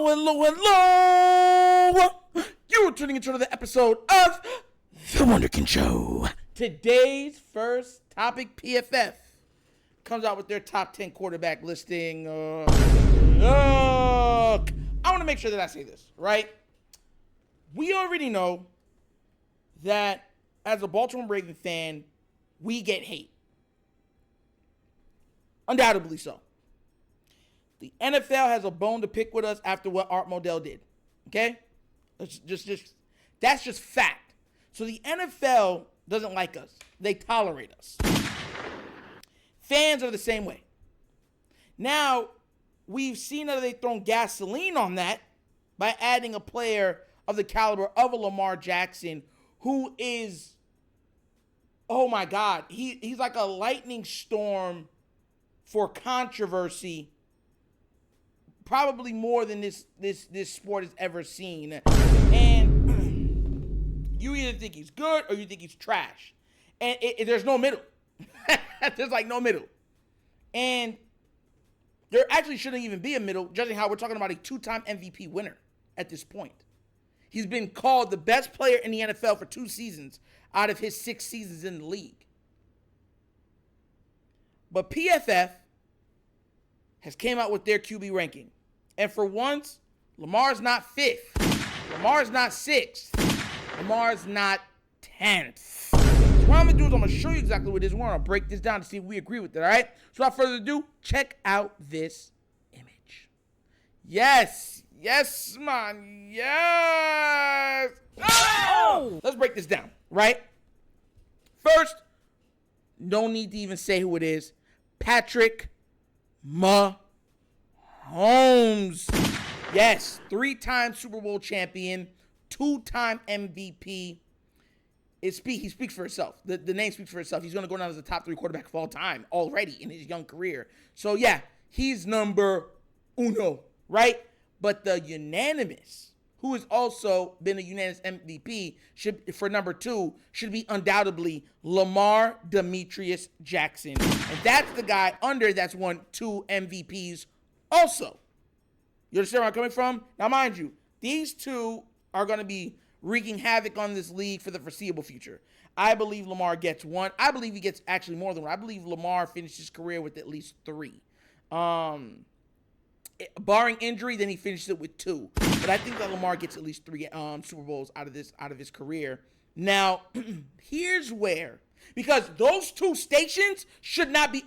Hello. You're tuning into another episode of The Wunderkind Show. Today's first topic, PFF, comes out with their top 10 quarterback listing. I want to make sure that I say this, right? We already know that as a Baltimore Ravens fan, we get hate. Undoubtedly so. The NFL has a bone to pick with us after what Art Modell did. Okay? That's just fact. So the NFL doesn't like us. They tolerate us. Fans are the same way. Now, we've seen that they've thrown gasoline on that by adding a player of the caliber of a Lamar Jackson who is, oh my God, he's like a lightning storm for controversy, probably more than this sport has ever seen. And you either think he's good or you think he's trash. And there's no middle. There's like no middle. And there actually shouldn't even be a middle, judging how we're talking about a 2-time MVP winner at this point. He's been called the best player in the NFL for 2 seasons out of his 6 seasons in the league. But PFF has came out with their QB ranking. And for once, Lamar's not 5th. Lamar's not 6th. Lamar's not 10th. So what I'm going to do is I'm going to show you exactly what it is. We're going to break this down to see if we agree with it, all right? So without further ado, check out this image. Yes, man, yes. Oh! Let's break this down, right? First, no need to even say who it is. Patrick Mahomes. Yes, 3-time Super Bowl champion, 2-time MVP. He speaks for itself. The name speaks for itself. He's going to go down as the top 3 quarterback of all time already in his young career. So, yeah, he's number uno, right? But the unanimous, who has also been a unanimous MVP, for number 2, should be undoubtedly Lamar Demetrius Jackson. And that's the guy under that's won 2 MVPs also. You understand where I'm coming from? Now, mind you, these 2 are going to be wreaking havoc on this league for the foreseeable future. I believe Lamar gets 1. I believe he gets actually more than 1. I believe Lamar finished his career with at least 3. Barring injury, then he finishes it with 2. But I think that Lamar gets at least 3 Super Bowls out of his career. Now, here's where, because those 2 stations should not be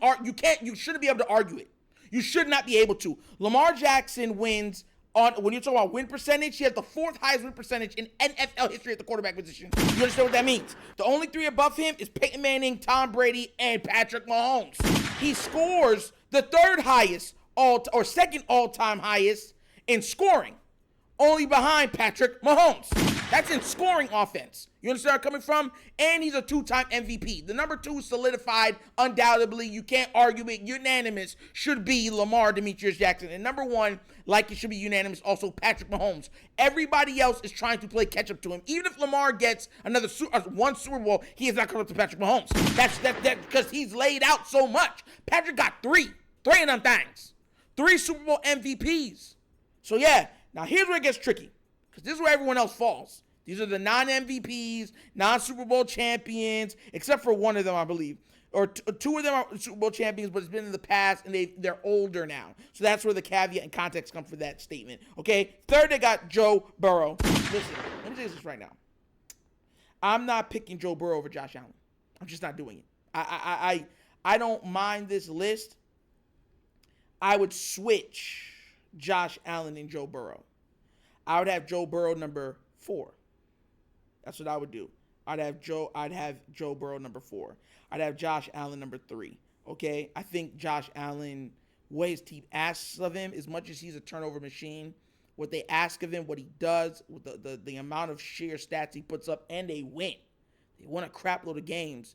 you shouldn't be able to argue it. You should not be able to. Lamar Jackson wins when you're talking about win percentage, he has the 4th highest win percentage in NFL history at the quarterback position. You understand what that means? The only 3 above him is Peyton Manning, Tom Brady, and Patrick Mahomes. He scores the 3rd highest or 2nd all-time highest in scoring, only behind Patrick Mahomes. That's in scoring offense. You understand where I'm coming from? And he's a 2-time MVP. The number 2 solidified, undoubtedly. You can't argue it. Unanimous should be Lamar Demetrius Jackson. And number 1, like it should be unanimous, also Patrick Mahomes. Everybody else is trying to play catch up to him. Even if Lamar gets another 1 Super Bowl, he is not coming up to Patrick Mahomes. That's because he's laid out so much. Patrick got 3 of them things. 3 Super Bowl MVPs. So yeah, now here's where it gets tricky, because this is where everyone else falls. These are the non-MVPs, non-Super Bowl champions, except for 1 of them, I believe. Or 2 of them are Super Bowl champions, but it's been in the past, and they're older now. So that's where the caveat and context come for that statement. Okay, 3rd, they got Joe Burrow. Listen, let me say this right now. I'm not picking Joe Burrow over Josh Allen. I'm just not doing it. I don't mind this list. I would switch Josh Allen and Joe Burrow. I would have Joe Burrow number 4. That's what I would do. I'd have Joe Burrow number 4. I'd have Josh Allen number 3. Okay? I think Josh Allen, what his team asks of him, as much as he's a turnover machine, what they ask of him, what he does, with the amount of sheer stats he puts up, and they win. They win a crap load of games.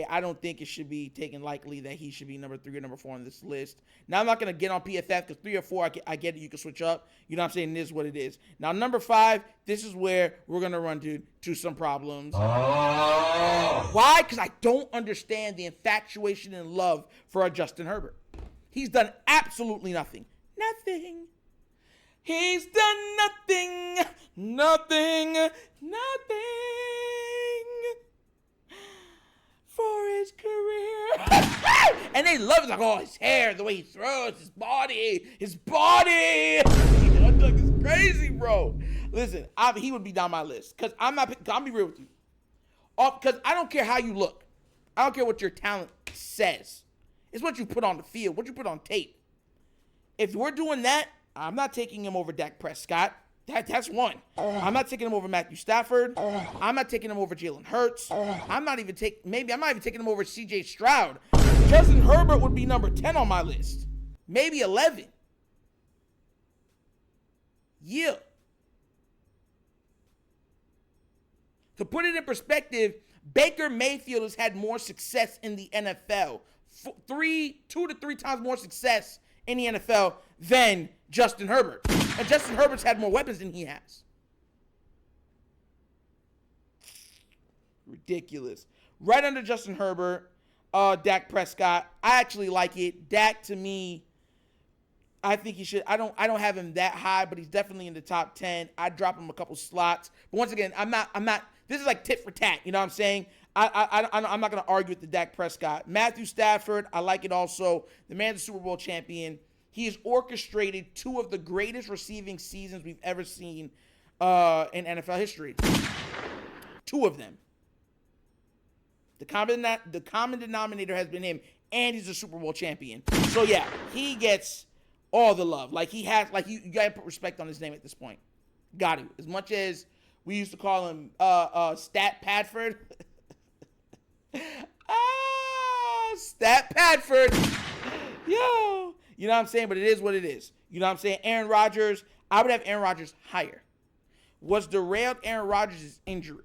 I don't think it should be taken likely that he should be number 3 or number 4 on this list. Now, I'm not going to get on PFF because 3 or 4, I get it. You can switch up. You know what I'm saying? This is what it is. Now, number 5, this is where we're going to run to some problems. Oh. Why? Because I don't understand the infatuation and love for Justin Herbert. He's done absolutely nothing. Nothing. He's done nothing for his career. And they love it. Like, oh, his hair, the way he throws, his body. It's crazy, bro. Listen, he would be down my list. Because I'll be real with you. Because I don't care how you look. I don't care what your talent says. It's what you put on the field, what you put on tape. If we're doing that, I'm not taking him over Dak Prescott. That's one. I'm not taking him over Matthew Stafford. I'm not taking him over Jalen Hurts. I'm not even taking him over CJ Stroud. Justin Herbert would be number 10 on my list. Maybe 11. Yeah. To put it in perspective, Baker Mayfield has had more success in the NFL. 2 to 3 times more success in the NFL than Justin Herbert. And Justin Herbert's had more weapons than he has. Ridiculous. Right under Justin Herbert, Dak Prescott. I actually like it. Dak, to me, I think he should. I don't have him that high, but he's definitely in the top 10. I'd drop him a couple slots. But once again, I'm not. This is like tit for tat. You know what I'm saying? I'm not going to argue with the Dak Prescott. Matthew Stafford, I like it also. The man's a Super Bowl champion. He has orchestrated 2 of the greatest receiving seasons we've ever seen in NFL history. 2 of them. The common denominator has been him, and he's a Super Bowl champion. So yeah, he gets all the love. Like he has, like you gotta put respect on his name at this point. Got to. As much as we used to call him Stat Padford. Stat Padford. Yo. You know what I'm saying? But it is what it is. You know what I'm saying? Aaron Rodgers, I would have Aaron Rodgers higher. What's derailed Aaron Rodgers' injury.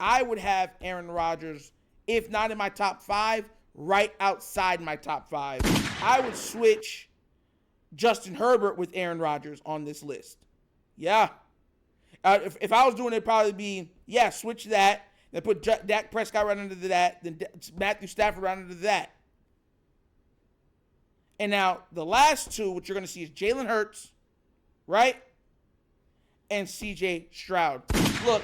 I would have Aaron Rodgers, if not in my top 5, right outside my top 5. I would switch Justin Herbert with Aaron Rodgers on this list. Yeah. If I was doing it, it'd probably be, switch that. Then put Dak Prescott right under that. Then Matthew Stafford right under that. And now the last 2, what you're going to see is Jalen Hurts, right? And CJ Stroud. Look,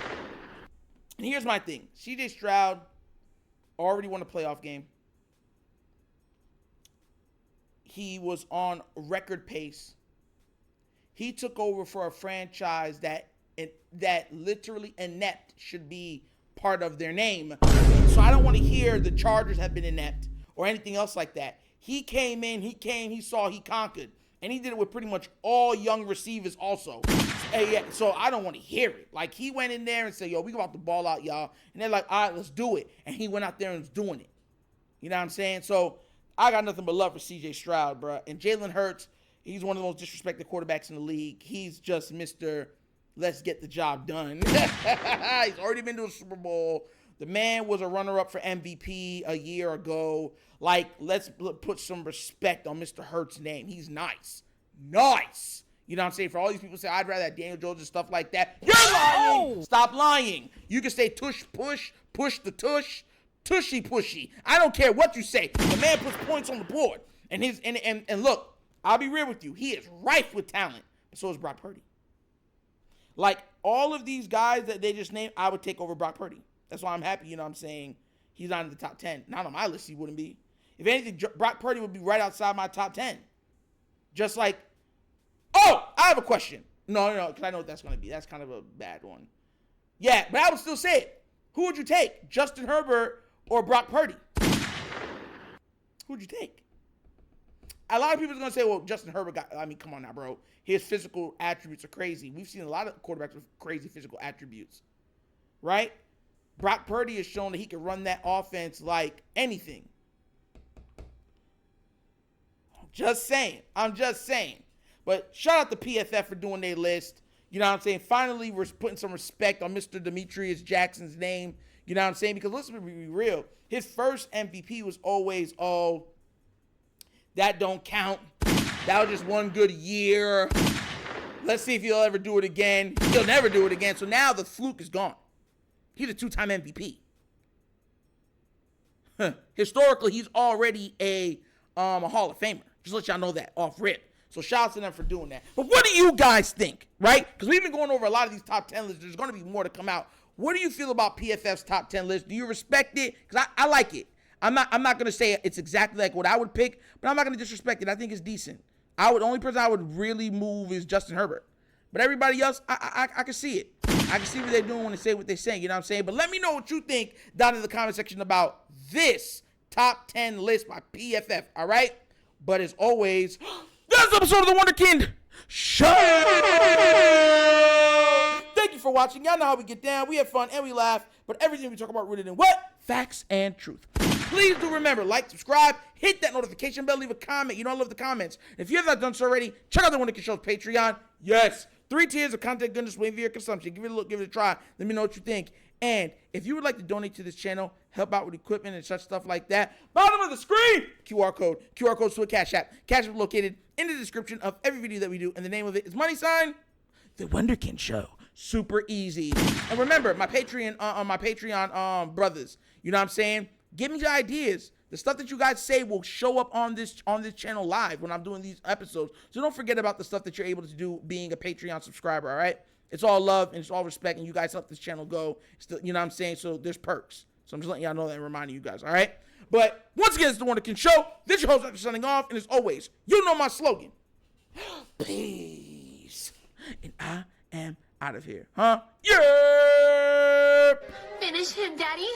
and here's my thing. CJ Stroud already won a playoff game. He was on record pace. He took over for a franchise that literally inept should be part of their name. So I don't want to hear the Chargers have been inept or anything else like that. He came in, he saw, he conquered. And he did it with pretty much all young receivers also. So I don't want to hear it. Like, he went in there and said, yo, we about to ball out, y'all. And they're like, all right, let's do it. And he went out there and was doing it. You know what I'm saying? So I got nothing but love for C.J. Stroud, bro. And Jalen Hurts, he's one of the most disrespected quarterbacks in the league. He's just Mr. Let's get the job done. He's already been to a Super Bowl. The man was a runner-up for MVP a year ago. Like, let's put some respect on Mr. Hurts' name. He's nice. Nice. You know what I'm saying? For all these people say, I'd rather have Daniel Jones and stuff like that. You're lying. Stop lying. You can say tush, push the tush, tushy pushy. I don't care what you say. The man puts points on the board. And look, I'll be real with you. He is rife with talent. And so is Brock Purdy. Like, all of these guys that they just named, I would take over Brock Purdy. That's why I'm happy, you know what I'm saying? He's not in the top 10. Not on my list, he wouldn't be. If anything, Brock Purdy would be right outside my top 10. Just like, oh, I have a question. No, because I know what that's going to be. That's kind of a bad one. Yeah, but I would still say it. Who would you take? Justin Herbert or Brock Purdy? Who would you take? A lot of people are going to say, well, Justin Herbert come on now, bro. His physical attributes are crazy. We've seen a lot of quarterbacks with crazy physical attributes. Right? Brock Purdy has shown that he can run that offense like anything. I'm just saying. But shout out to PFF for doing their list. You know what I'm saying? Finally, we're putting some respect on Mr. Demetrius Jackson's name. You know what I'm saying? Because let's be real. His first MVP was always, oh, that don't count. That was just one good year. Let's see if he'll ever do it again. He'll never do it again. So now the fluke is gone. He's a 2-time MVP. Historically, he's already a Hall of Famer. Just let y'all know that off rip. So shout out to them for doing that. But what do you guys think, right? Because we've been going over a lot of these top 10 lists. There's going to be more to come out. What do you feel about PFF's top 10 list? Do you respect it? Because I like it. I'm not going to say it's exactly like what I would pick, but I'm not going to disrespect it. I think it's decent. Only person I would really move is Justin Herbert. But everybody else, I can see it. I can see what they're doing when they say what they're saying. You know what I'm saying? But let me know what you think down in the comment section about this top 10 list by PFF. All right? But as always, that's the episode of The Wunderkind Show. Thank you for watching. Y'all know how we get down. We have fun and we laugh. But everything we talk about rooted in what? Facts and truth. Please do remember, like, subscribe, hit that notification bell, leave a comment. You know I love the comments. If you have not done so already, check out The Wunderkind Show's Patreon. Yes, 3 tiers of content goodness waiting for your consumption. Give it a look, give it a try. Let me know what you think. And if you would like to donate to this channel, help out with equipment and such stuff like that, bottom of the screen, QR code to a Cash App. Cash App located in the description of every video that we do, and the name of it is The Wunderkind Show. Super easy. And remember, my Patreon brothers, you know what I'm saying? Give me your ideas. The stuff that you guys say will show up on this channel live when I'm doing these episodes. So don't forget about the stuff that you're able to do being a Patreon subscriber, all right? It's all love and it's all respect, and you guys help this channel go. Still, you know what I'm saying? So there's perks. So I'm just letting y'all know that and reminding you guys, all right? But once again, it's The Wunderkind Show. This is your host, after signing off. And as always, you know my slogan. Peace. And I am out of here. Huh? Yeah! Finish him, Daddy.